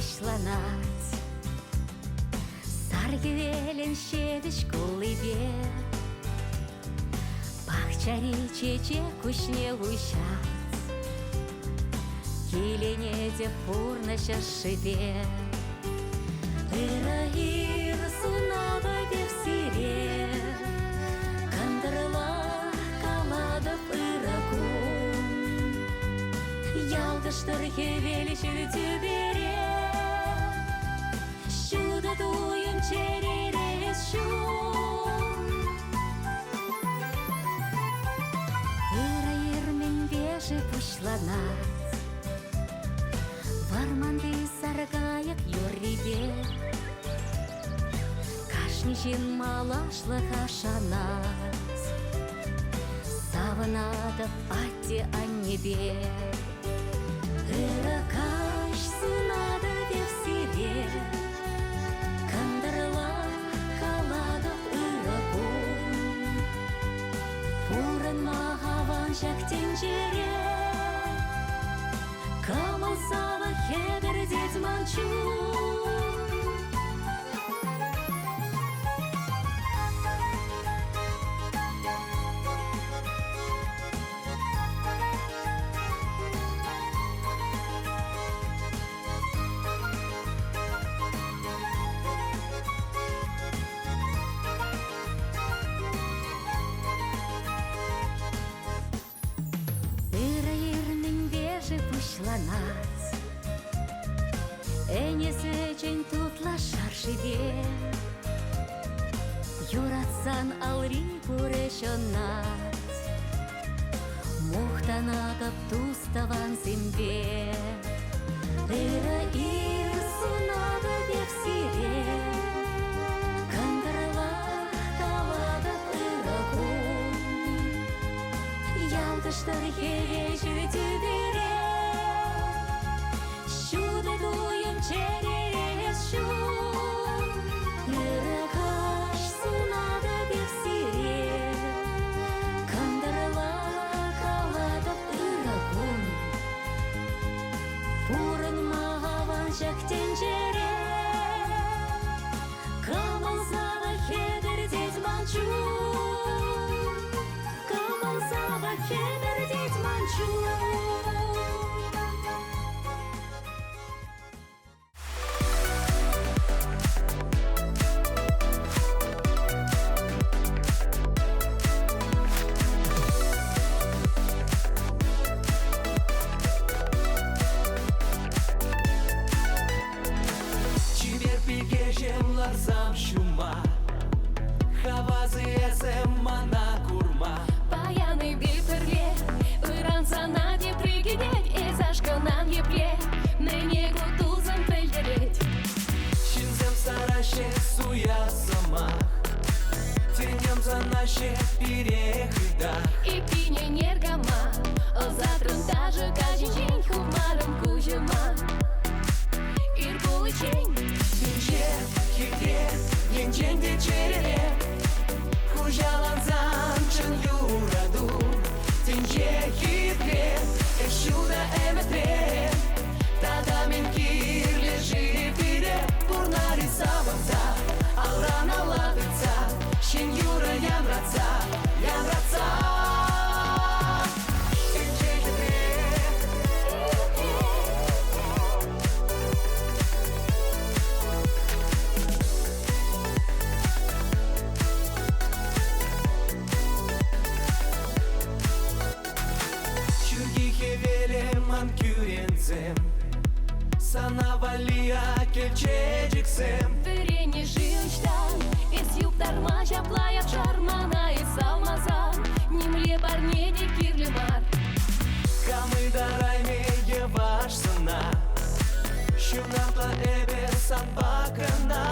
пучланать. Сарги велен щедыш кулыбе, пахчари чече кушне ущать, килене де пурна шашибе. Ира сунава вевсире, кандырла каладов иракун. Ялдыштырхе величір тюбере, щуда туем черерес шум. Ира ермен вежи пучланать, варманды саргаяк юррибе, кашничин малашлы хашанать, саванада патти аннебе. Ира каш сунада вевсире, кандырла каладов иракун. Пурын мағаван жактен жере, камал сава хедер дед манчу. Пучланать, энесе чень тутла шаршибе, юратсан алри пурешонать, мухтанагап туставан зимбе. Ира ир сунага вевсире, кандырла каладов иракун. Ялдыштырхе вечір тюбере, туем черерес шум. Ира каш сунада вевсире, кандырла каладов иракун. Пурын мағаван жактен жере, камал сава хедер дед манчу. Камал сава хедер дед манчу. Ларзам шума, хавазы эзем мана курма. Паяны битерле, ыранса наде пригидеть, и зашканан епле, мне гутузан пельдереть. Шинзем сараще суя сама, тенем за наше перехода. И пине нергама, затрун даже каждый день хумаром кужема. Ирбулы чень, Тинче, хитре, янчен де черере, хужаланзан чын юраду. Тинче, хитре, эшуда эметре, тада мен кирле жирире. Пурнари саванца, алрана ладыца, шен юра янраца, янраца. Санавалия келчеджиксем. Верени жилштан, из юг дармача плая в шармана и салмазан. Нимле парнеди кирлимар. Камы дарайме еваш сана, шунапла эбе санбакана.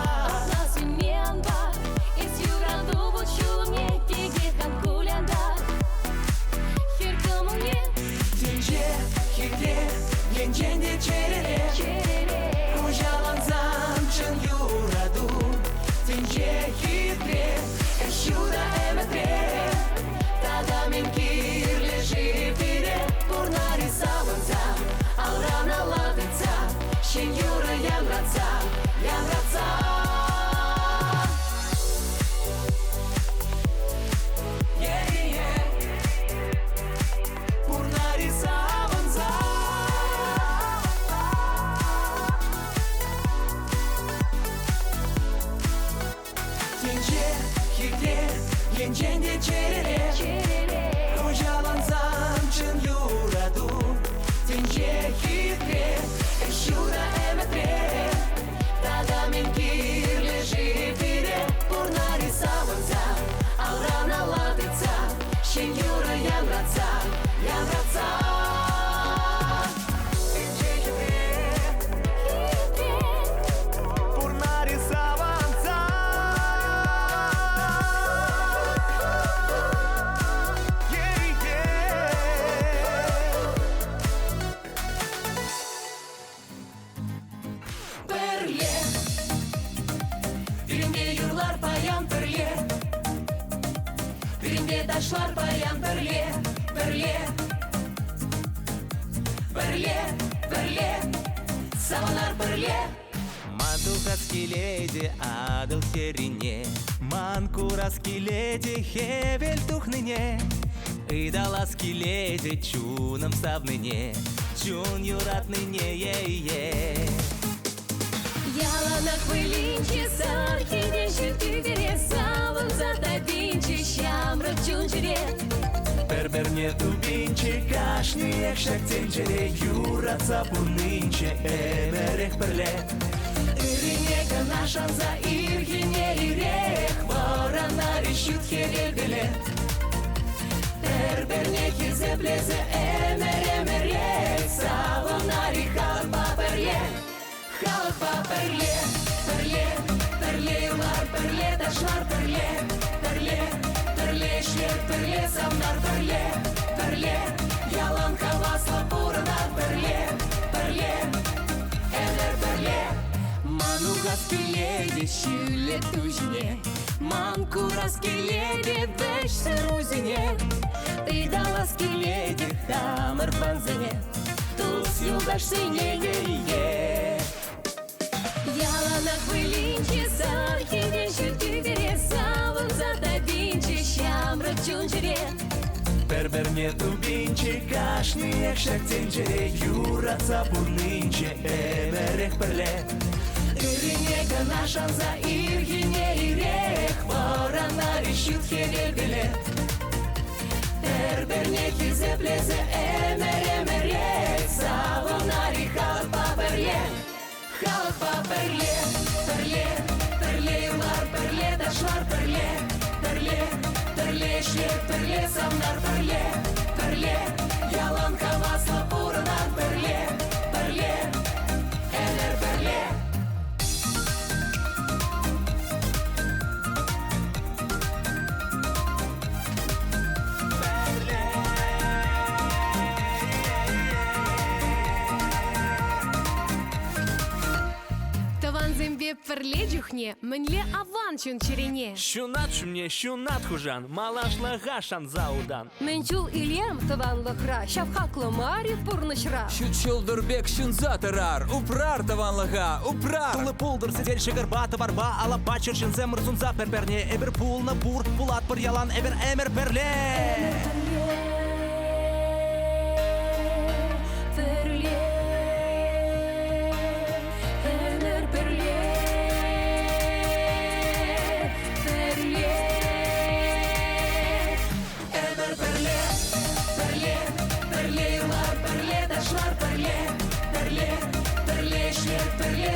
Нас и не анбар, из юраду бучу мне тиге канкулянда. Хиркаму мне, Тинче, хитре, янченде черере, хужаланзан чын юраду. Тинче, хитре, эшуда эметре, тада мен кирле жирире. Пурнари саванца, алрана ладыца, шен юра ян янратса, янратса. Енженде черере Кожаланзан чын юраду Тенже хитре Эшура эметре Тада мен кирле живире Пурна рисаванза Аурана ладыца Шен юра янратса, янратса. Ташлар баян берле, берле, берле, берле, саванар берле. Мантухаски леди адыл серине, манкураски леди хевель тухныне, идаласки леди чуном савныне, чун юратныне е-е. Ялана хвилинче сархине шүтүгере савын зата бинче шамрак чунчере. Берберне тубинче кашни экшак тенчере юратса пурнинче эмерех берле. Ирине канашанза ирхине ирех Воранари шут херелгеле. Берберне хизе блезе эмеремере Савонари халпа берле. Халпа берле, берле, берле юлар берле, ташлар берле, берле, берле шлер берле, савнар берле, берле, ялан хавасла пуранар берле, берле, элер берле. Манугаски леди шүле тужине, манкураски леди веш сырузине, идаласки леди хамыр банзине, туз юлдаш сине е-е. Ялана хвилинче сархине шүтүгере савын зата бинче шамрак чунчере. Берберне тубинче кашни экшак тенчере юратса пурнинче эмерех берле. Ирине канашанза ирхине ирех Воранари шут херелгеле. Берберне хизе блезе эмеремере Савонари халпа берле. Халпа берле, берле, берле юлар берле, ташлар берле, берле, берле шлер берле, савнар берле, берле, ялан хавасла пуранар берле, берле, элер берле. Зембе перле джухне, менле аван чунчерене. Шунат шумне, шунат хужан, малашла гашан заудан. Менчул илем таван лахра, шавхаклы мари пурнышра. Шучулдырбек шунзатырар, упрар таванлыға, упрар. Тулы пулдыр сетел шыгырбаты барба, алапа чыршынзе мырзунза перперне, эбір пулны пур, пулат пыр ялан, эбір эмір перле.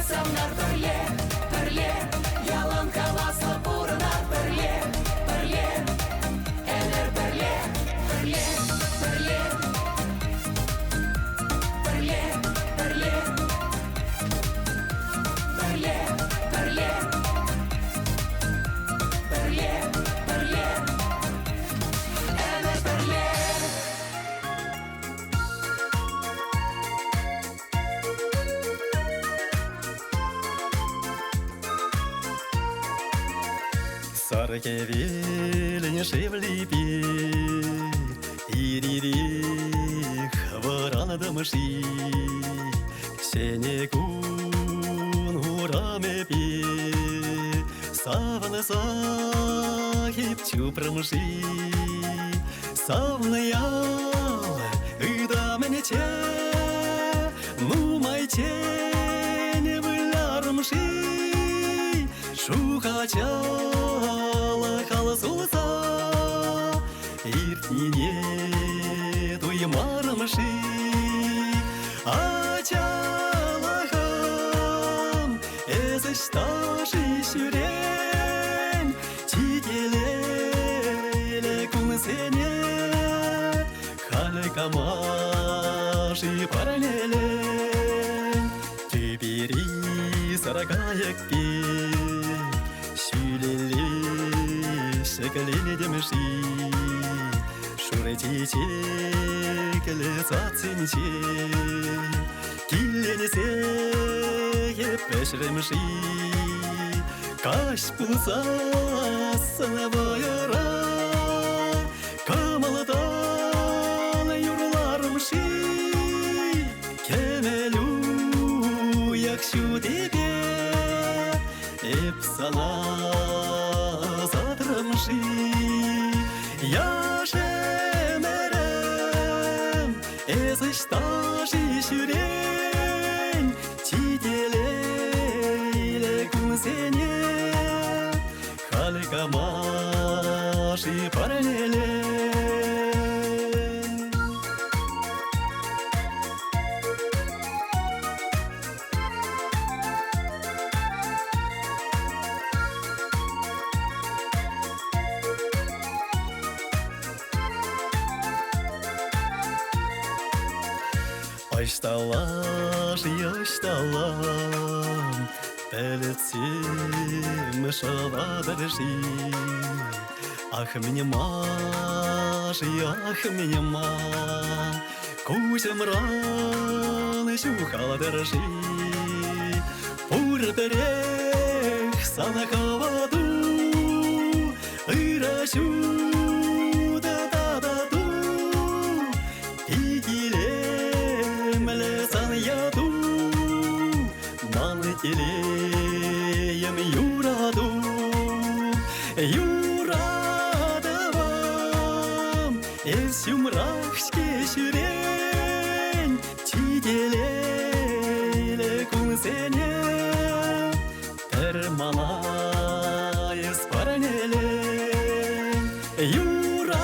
Савнар берле, берле, ялан хавасла пуранар берле, берле, элер берле, берле, берле, берле, берле, берле, берле, берле, берле, элер берле. Саркевель шевлипи, иририх воранадамыши, сенекун хаме пи Савны сахип чупрамши Савны ял ыда мене че Ну майте не вылярмши Шухачала халасулса Иртнине туймармши Ачалахам эзышташи сюрен Тителеле кунсене Халькамаши параллеле Тюбери саракаякки Сюлеле шекалеле демши Шуретичекеле цацинче Килленесе епешремши Каш пулса сынабайыра Камалдан юрлармши Кемелю якшу тебе Эпсана задрамши Яшемерем эзышташи сюрен Тителейле кунсене Халькамаши параллеле Ашталаш, яшталам, Пелецим шавадарши. Ах, минемаш, ах, минема, Куземран шухаладарши. Пурперех санахаваду, Ирашу да-да-да-ду, яду, манытелеем юраду, юрадавам, эсюмрахшке сюрень, тителейле кунсене, термалайс паранеле, юрадавам,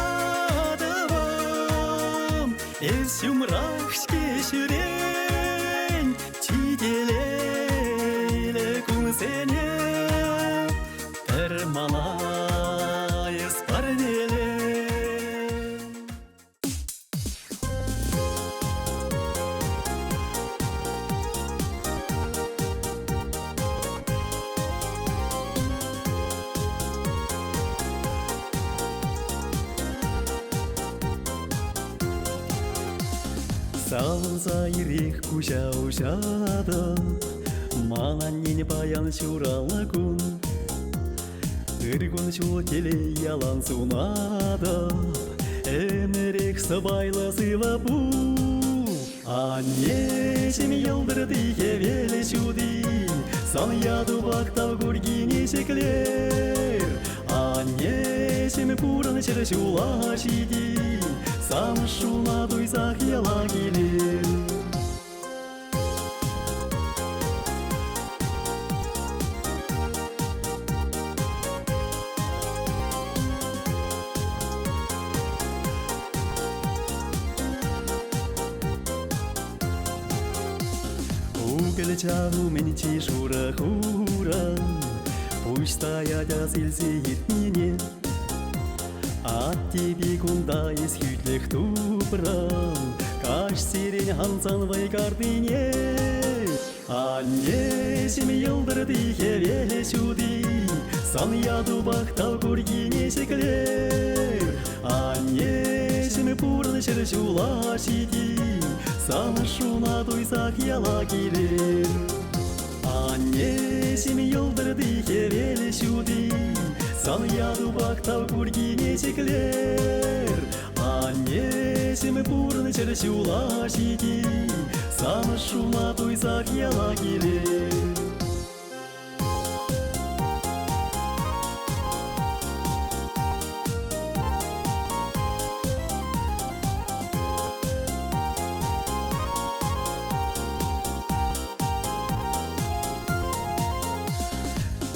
эсюмрахшке сюрень, Тителейле кунсене термалайс парнеле Салса ирек куша-ушада Мананнен баян шуралагун Иргун чулкеле ялан сунада Эмерек сабайласы вапу Аннешем елдырды хевеле чуди Сан яду бактав гургине шеклер Аннешем пуран шершула шиди Сан шула дуйсах яла келер Угольчагу менчи шура-хура Пусть стоят сильсеет мне От тебе кунда из хютлих тупран Каш сирень хансан вайкардыне Аннесем елдырды хевеле чуди Сан яду бактав гургине шеклер Аннесем пурн шершула шиди Сан шуна дуйсах яла келер Аннесем елдырды хевеле чуди Сан яду бактав гургине шеклер Аннесем пурн шершула шиди Сан шуна дуйсах яла келер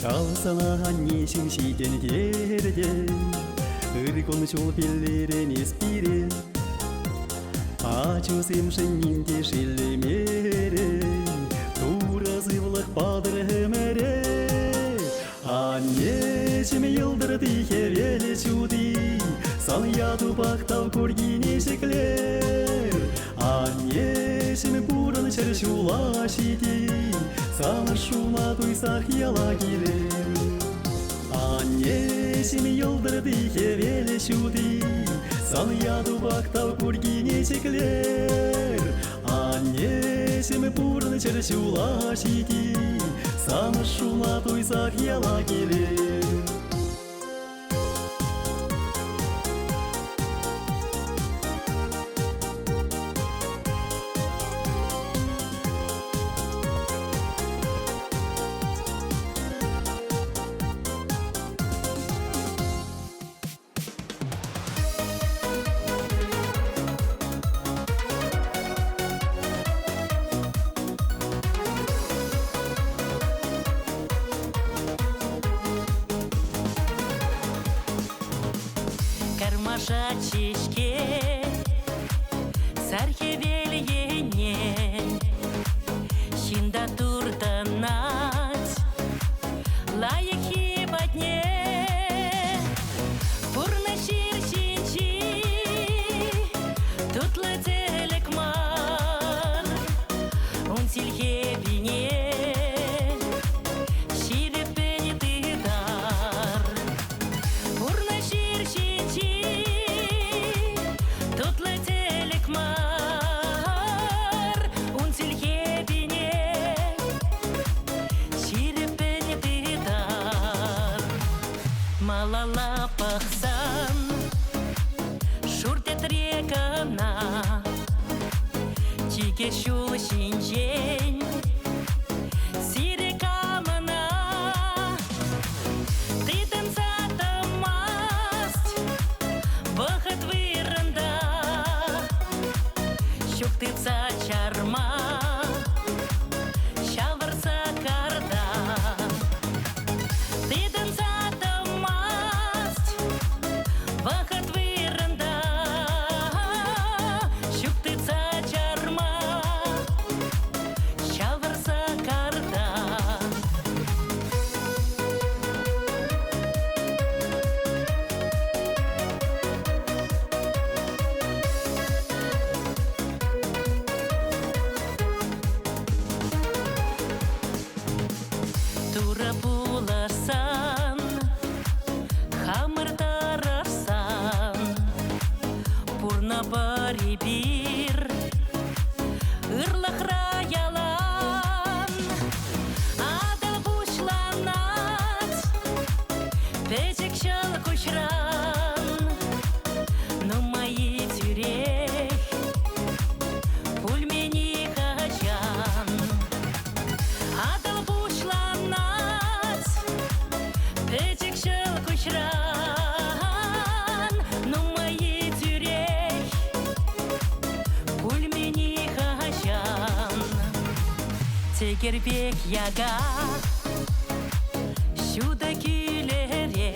Қалсана несің шейден керден Үргон жол белдерін еспире Ачусым шыннинде шелемере Туразывлық бадыр өмере Аннесім елдірді хевелі чуды Сан яду бақтау көргене шеклер Аннесім бұрын шыршула шиди Сан шула туйсақ яла келер Аннесім елдірді хевелі чуды Сан яду бақтау көргене шеклер Аннесім бұрын шыршула шиди Сан шула туйсақ яла келер Кармаша чешке Сархевел ене Шинда турданать Лайық хебатне Пурна ширшинчи Тутлы телек мар Он сильхебине Ширепени тыдар Пурна ширшинчи Тут летелек мар, он сильхебине, ширепене тыдар. Малала пахсан, шуртет рекана, чике шул шинчень, сирекамана. Ты танцата масть, выход выранда, щуктыца чарма, щаварса карда. Ты танцата масть, выход выранда, щуктыца чарма, щаварса карда. Тура буларсан, хамыр тарарсан, пурна бари бир, ырлахра ялан, адал бушланат, печек шал кушран, но мои тюрех, пульмени хачан. Адал бушланат, печек шел кушран, но мои тюрех, пульмени хачан. Текербек яга, шуда килере,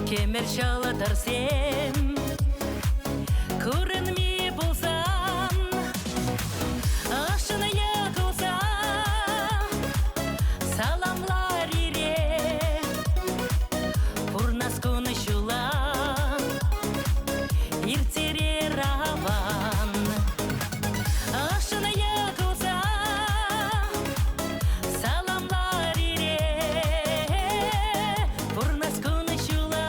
кемер шала дарсем, курын ми булсан, ашына якылса, саламлар ире, пурнаскуны шула, иртере раван. Ашына якылса, саламлар ире, пурнаскуны шула,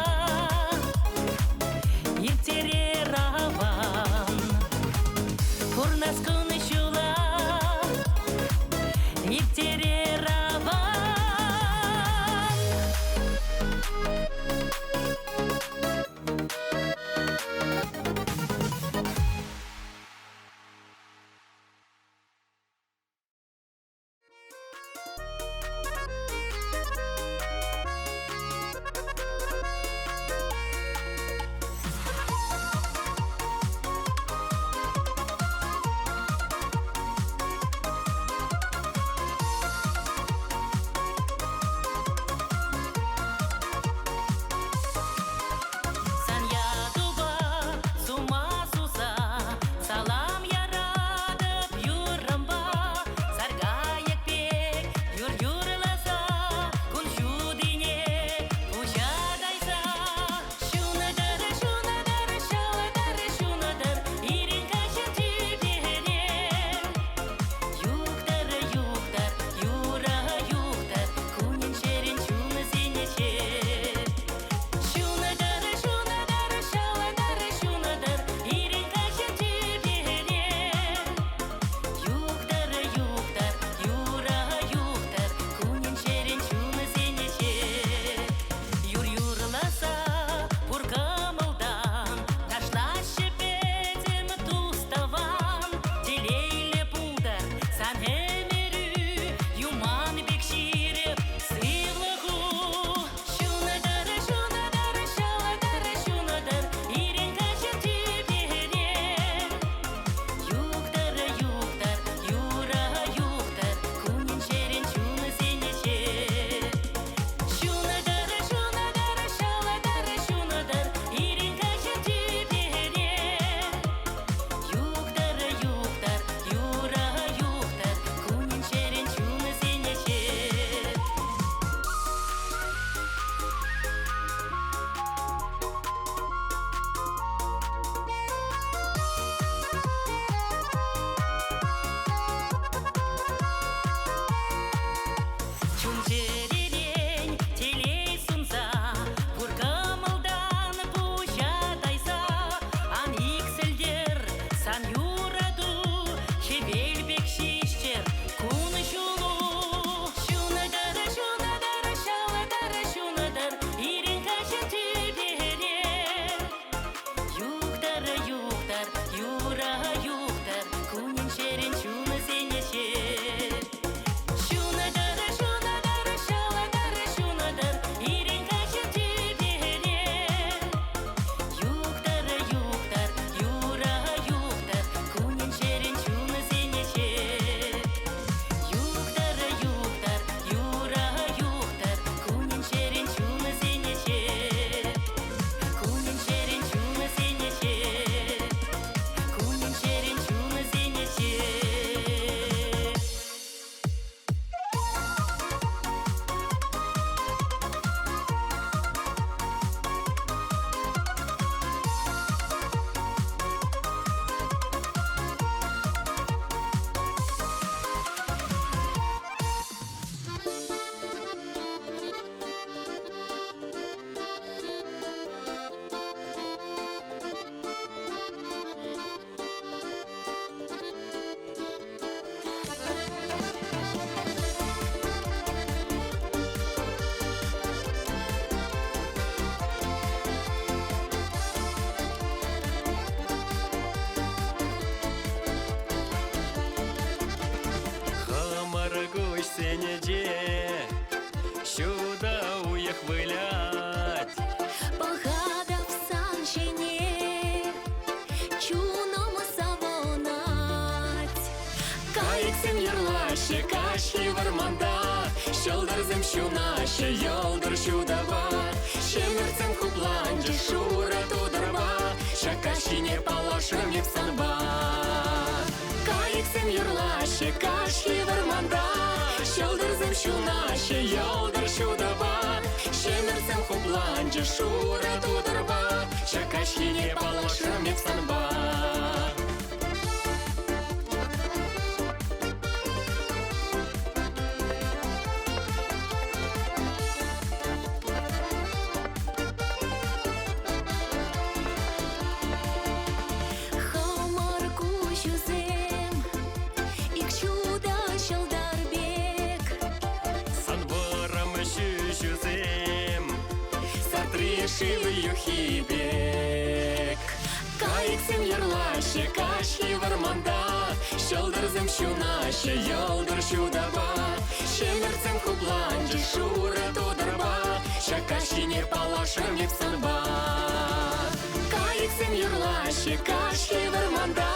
хвилять. Погада в санчині, чуном савонать. Кайыксем юрлаще, кашки варманда, Щолдырзым щунаще, йолдыр щудава, Щемерцем хупланче, шура тудырба, Шакащине палашым епсанба. Кайыксем юрлаще, кашки варманда, Щолдырзым щунаще, йолдыр щудава, Щемерцем хупланче, шура тудырба, Шакащине палашым епсанба. Шивый юхибек. Кайыксем юрлаще, кашки варманда, Щолдырзым щунаще, йолдыр щудава, Щемерцем хупланче, шура тудырба, Шакащине палашым епсанба. Кайыксем юрлаще, кашки варманда,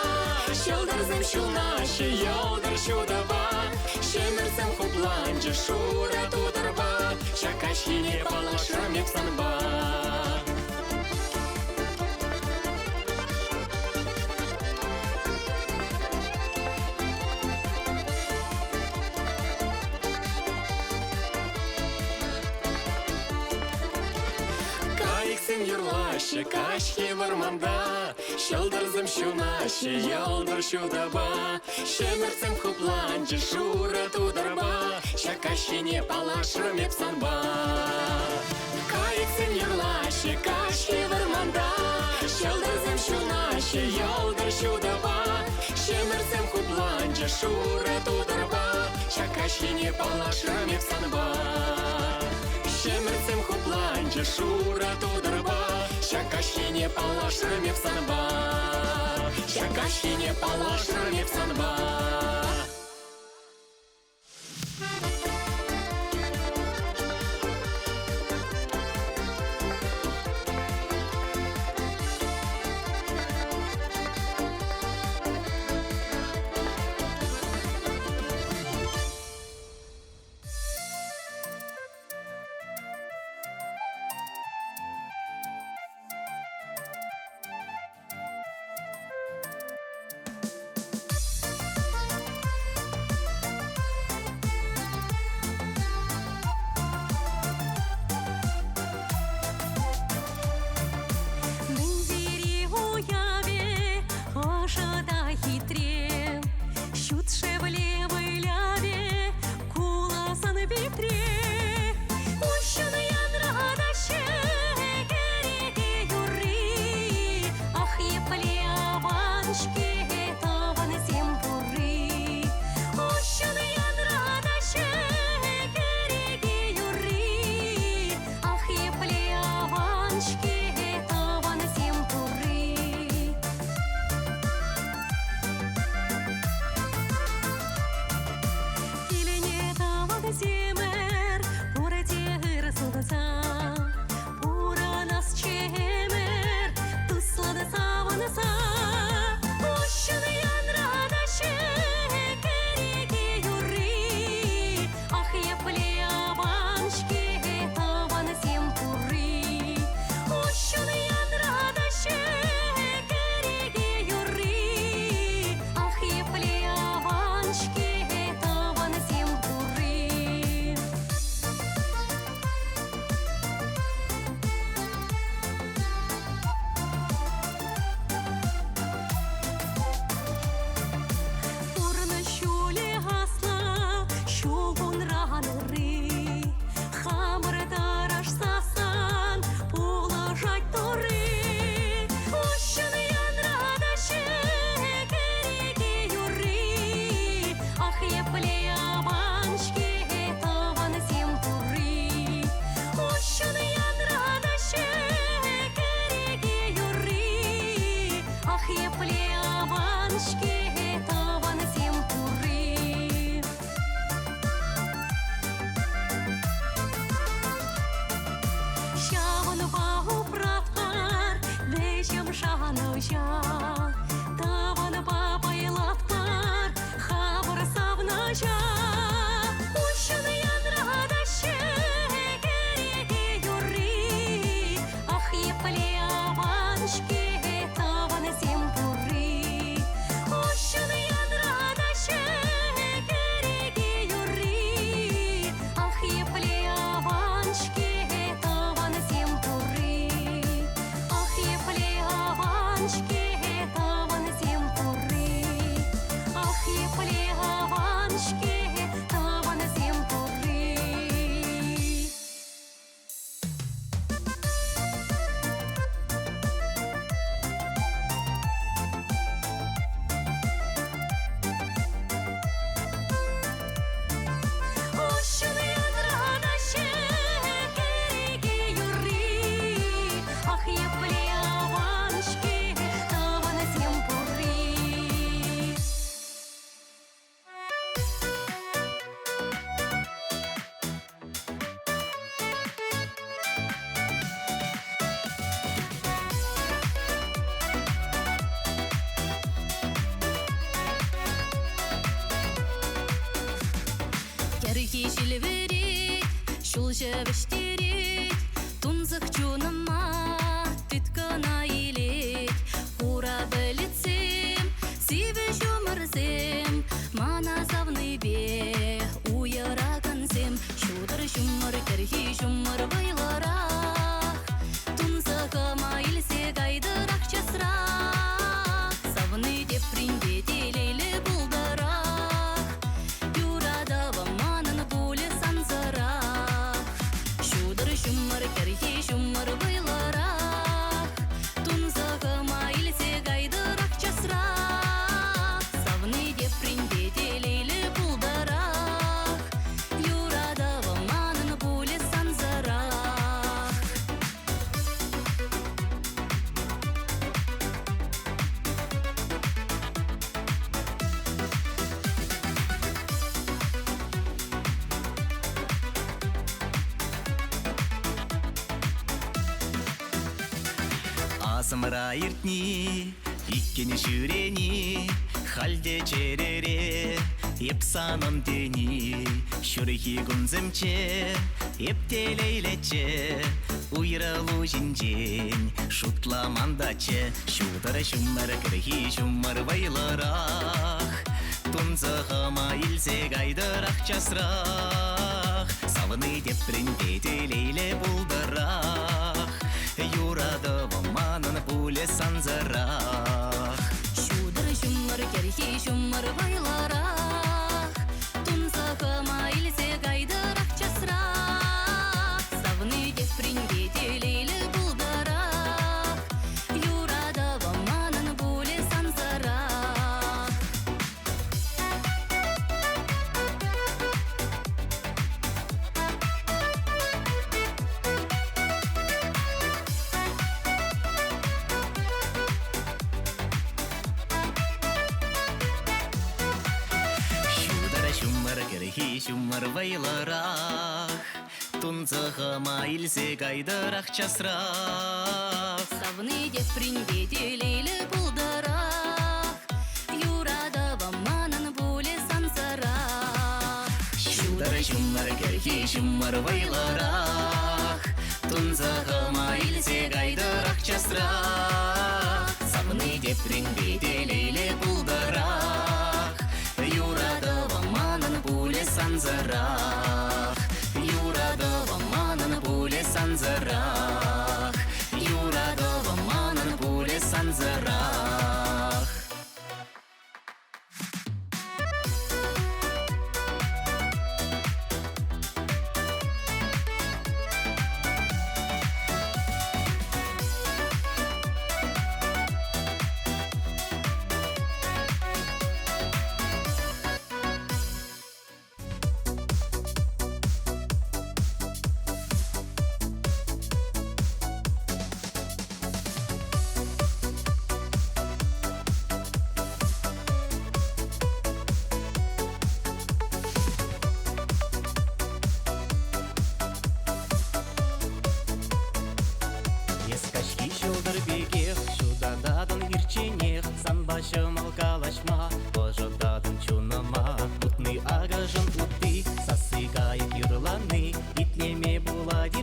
Щолдырзым щунаще, йолдыр щудава, Щемерцем хупланче, шура тудырба, Шакащине палашым епсанба. Кайыксем юрлаще, кашки варманда, Щолдырзым щунаще, йолдыр щудава, Щемерцем хупланче, шура тудырба, Шакащине палашым епсанба. Кайыксем юрлаще, кашки варманда, Щолдырзым щунаще, йолдыр щудава, Щемерцем хупланче, шура тудырба, Шакащине палашым епсанба. Щемерцем хупланче, шура тудырба, Шакащине палашым епсанба. Шакащине палашым епсанба. савнача, таваны папайлаптар, хабар савнача. Ушыны янрадашы, кереге юрри, ах епле аваншке, таваны семпурри. Ушыны янрадашы, кереге юрри, ах епле аваншке, таваны семпурри. Ах епле аваншке, таваны семпурри. Ах епле аваншке, таваны семпурри. Ушыны янрадашы, кереге юрри, ах епле аваншке, таваны семпурри. Керхи шилверет, шул жевештерет, тунзық чуныма, түткіна илет. Хура білетсем, сиве жұмырзем, мана завны бе, уйыра кансем. Шудыр жұмыр, керхи жұмыр байларақ, тунзықыма илсе гайдырақ часырақ. Завны деп ринде делейлі бұлдарақ, юрадава манын пуле санзарақ. Шудыр жұмыр, керхи жұмыр байларақ, тунзықыма илсе гайдырақ часырақ. Завны деп ринде делейлі бұлдарақ, юрадава манын пуле санзарақ. Асымыра иртни, иккені жүрені, халде черере, епсаным дени. Шүрхи күнзімче, ептелейлече, уйралу жинжен, шутламандаче. Шудыр жұмыр, кірхи жұмыр байларақ, тунзығыма илсе гайдырақ часырақ. Савыны деп ринде делейлі бұлдарақ, юрадава манын пуле санзарақ. Шудыр жұмыр, керхи жұмыр байларақ, тунзықыма илсе гайдырақ часырақ. Завны деп ринде делейлі бұлдарақ, юрадава манын пуле санзарақ. Шудыр жұмыр, кірхи жұмыр байларақ, тунзығыма илсе гайдырақ часырақ. Завны деп ринде делейлі бұлдарақ, юрадава манын пуле санзарақ. Шудыр жұмыр, кірхи жұмыр байларақ, тунзығыма илсе гайдырақ часырақ. Савны деп ринде делейлі бұлдарақ, юрадава манын пуле санзарақ. Юрадава манын пуле санзарақ, юрадава манын пуле санзарақ.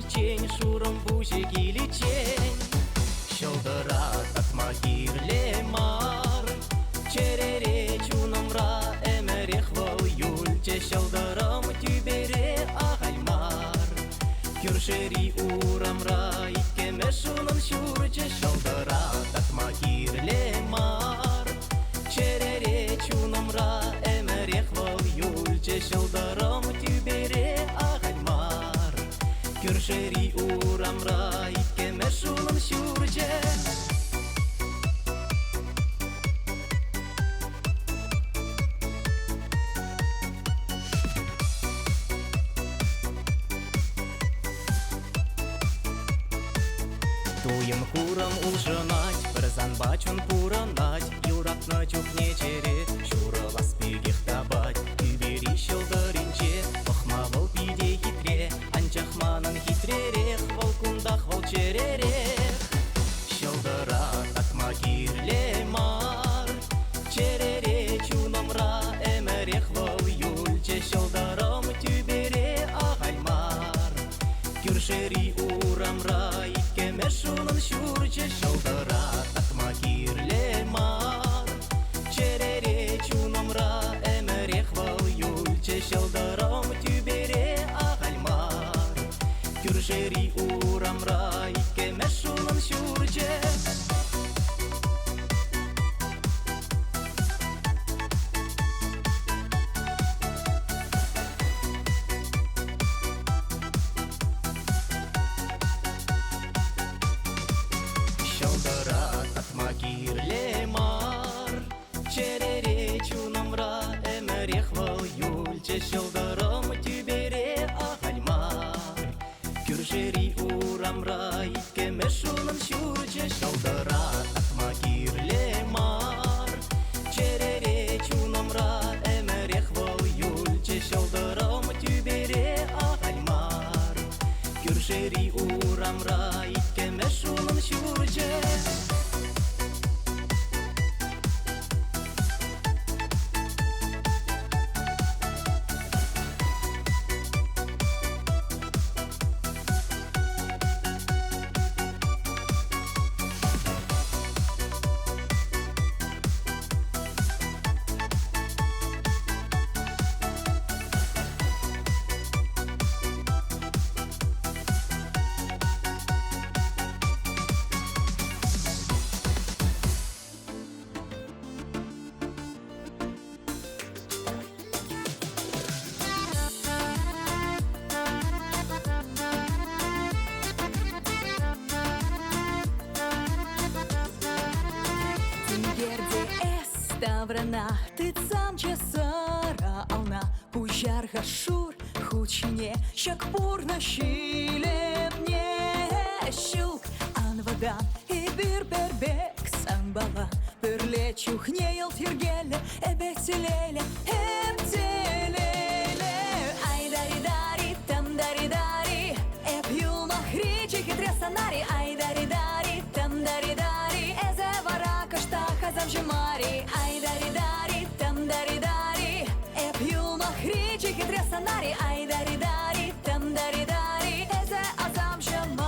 чень, шуром бузик или чень. Шылдырат атма кирле мар, черере чунымра эмерех вол юльче. Шылдырым тюбере ағаймар, күршери урамра иккеме шунын шурче. Шылдырат атма кирле мар, черере чунымра эмерех вол юльче. Шылдырым тюбере ағаймар, күршери урамра иккеме шунын шурче. Туйым курам улжынать, бірзан бачын пуранать, юратны чухне чере, шурылас пигех табать. Тюбери шылдыринче, охмавыл пиде хитре, анчахманын хитререх, волкундах волчеререх. Шылдырат атма кирле мар, черере чунымра эмерех вол юльче. Шылдырым тюбере ағаймар, күршери урамра иккеме шунын шурче. Шылдырат атма кирле мар, черере чунымра эмерех вол юльче. Шылдырым тюбере ағаймар, күршери урамра иккеме шунын шурче. Шылдырат атма кирле мар, черере чунымра эмерех вол юльче. Шылдырым тюбере ағаймар, күршери урамра иккеме шунын шурче. Шылдырат атма кирле мар, черере чунымра эмерех вол юльче. Шылдырым тюбере ағаймар, күршери урамра иккеме шунын шурче. Ставрана, ти самче сара ална, пужар хашур, хучне, щак пурна щиле мне щук, анвадан и бир бербек самбала, перле чухне ел тиргеле, эбетелеле, эбтелеле, ай дари дари, там дари дари, эпью махричи хитресанари, ай дари дари, там дари дари, эзе вара каштаха завжимари, ай дари дари, там дари дари, эпью махричи хитресанари, ай дари дари, там дари дари, эзе азамжимари.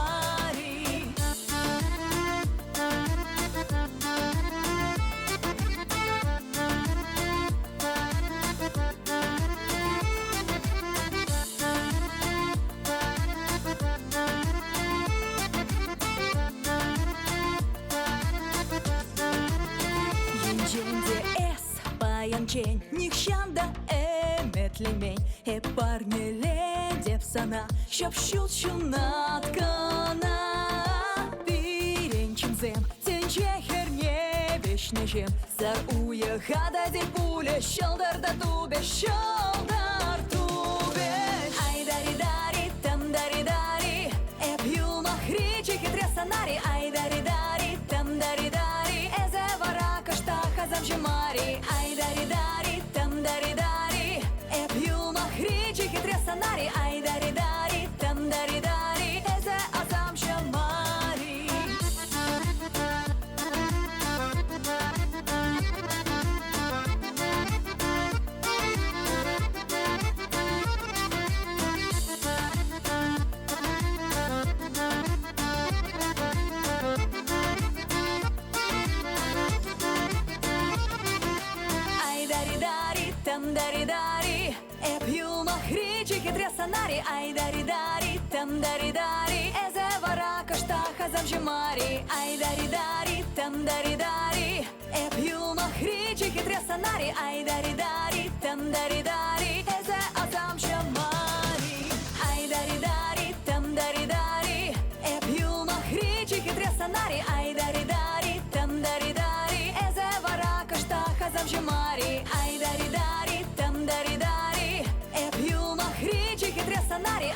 Янчень, нихшанда эметлемень, парнеле деп сана, щоб щулчу наткана. Пиренчимзем, тенче херне вечнежем, зар уехада дей пуле, щелдар тубе, щелдар тубе. Ай дари дари, там дари дари, эпью махричи хитресанари, ай дари дари, там дари дари, эзе вара каштаха завжимари, ай дари дари, там дари дари, эпью махричи хитресанари, ай дари дари, там дари дари, эзе азамжимари. санарі, ай дарі дарі, там дарі дарі, езе вара каштаха замжимарі, ай дарі дарі, там дарі дарі, еп'ю махрічі хитре санарі, ай дарі дарі, там дарі дарі, езе азам шамарі, ай дарі дарі, там дарі дарі, еп'ю махрічі хитре санарі, ай дарі дарі, там дарі дарі, езе вара каштаха замжимарі, ай дарі дарі, там дарі дарі, еп'ю махрічі хитре санарі,